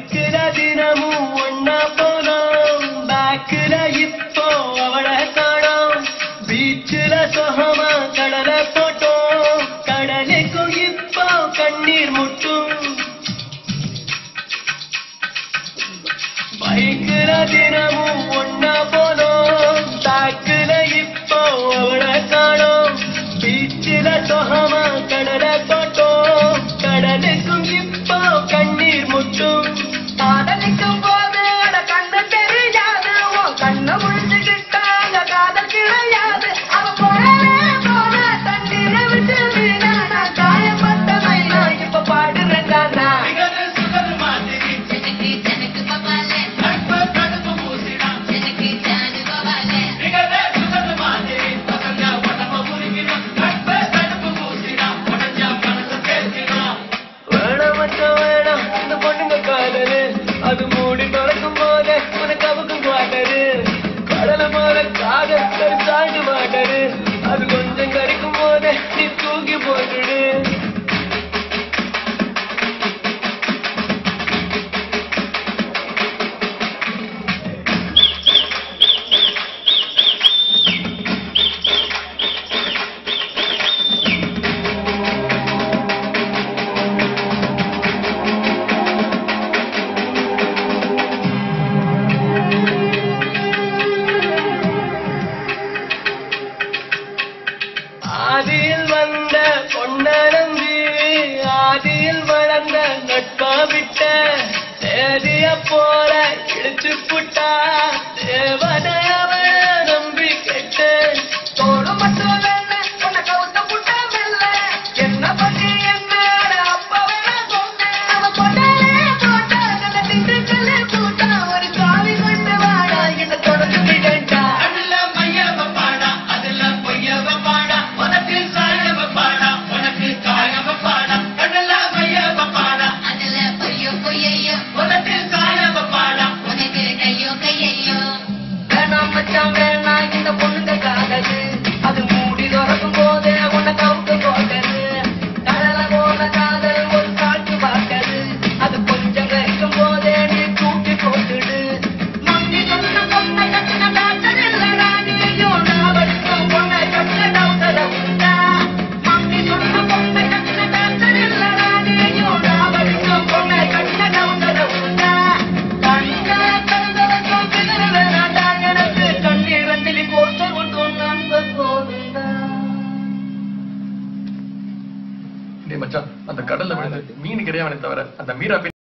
பைக்குல தினமும் ஒன்னா போனோம் பேக்குல இப்போ அவளை காணோம் பீச்சுல சொகமா கடலை போட்டோம் கடலுக்கும் இப்போ கண்ணீர் முட்டும் பைக்குல தினமும் ஒன்னா போனோம் பேக்குல இப்போ அவளை காணோம் பீச்சுல சொகமா கடலை போட்டோம் கடலுக்கும் இப்போ கண்ணீர் முட்டும் காதலிக்கும் போது கண்ணு தெரியாது கண்ணை முடிச்சுக்கிட்டாங்க காதல் கிடையாது அவ போனவே போன தண்ணீரை விட்டு வீணா நான் காயப்பட்ட மைனா இப்ப பாடுறேன் தானா வேணாம் இந்த பொண்ணுங்க காதலு அது மூடி திறக்கும் போதே உனக்கு அவுக்கும் வாட்டரு கடலை போல காதல் தாண்டு வாட்டரு அது கொஞ்சம் கறிக்கும் போதே நீ தூக்கி போட்டுடு ஆதியில் வந்த பொன்ன நம்பி ஆதியில் வளர்ந்த நட்பா விட்ட தேதிய போல இழுச்சு புட்டா தேவதையவ நம்பி கெட்டேன் தோடு மட்டும் வேண உன்னை கவுத்த புட்ட மெல்ல என்ன பண்ணி என்ன அப்ப வேணா சொன்னேன் அவ கொண்டாலே போட்டா நல்ல திண்டுக்கல்ல கூட்டா ஒரு காவி கொண்டு வாடா என்ன தொடர்ந்து விடண்டா அதுல மையவ பாடா அதுல பொய்யவ பாடா உனக்கு சாயவ பாடா உனக்கு காயவ பாடா அதுல மையவ பாடா அதுல பொய்யோ பொய்யையோ உனக்கு காயவ பாடா உனக்கு கையோ கையையோ வேணாம் மச்சான் வேணாம் இந்த பொண்ணுங்க காதது அது மூடி திறக்கும் போதே உன்னை கவுத்து போட்டது கடலை போல காதல் ஒரு காற்று பார்த்தது அது கொஞ்சம் கரைக்கும் போதே நீ தூக்கி போட்டுடு மம்மி சொன்ன பொண்ணை கட்டின டாக்டர் இல்லடா நீயும் நான் படிக்கும் பொண்ணை கட்டின டாக்டர் உண்டா மம்மி சொன்ன பொண்ணை கட்டின டாக்டர் இல்லடா நீயும் நான் படிக்கும் பொண்ணை கட்டின டாக்டர் உண்டா கண்ணை கண்டவன் பிதற வேணாண்டா எனக்கு கண்ணீரத்திலி கோர்த்து விட்டும் நம்ப போதுண்டா மச்சான் அந்த கடல்ல விழுந்து மீன் கிடையாது தவிர அந்த மீரா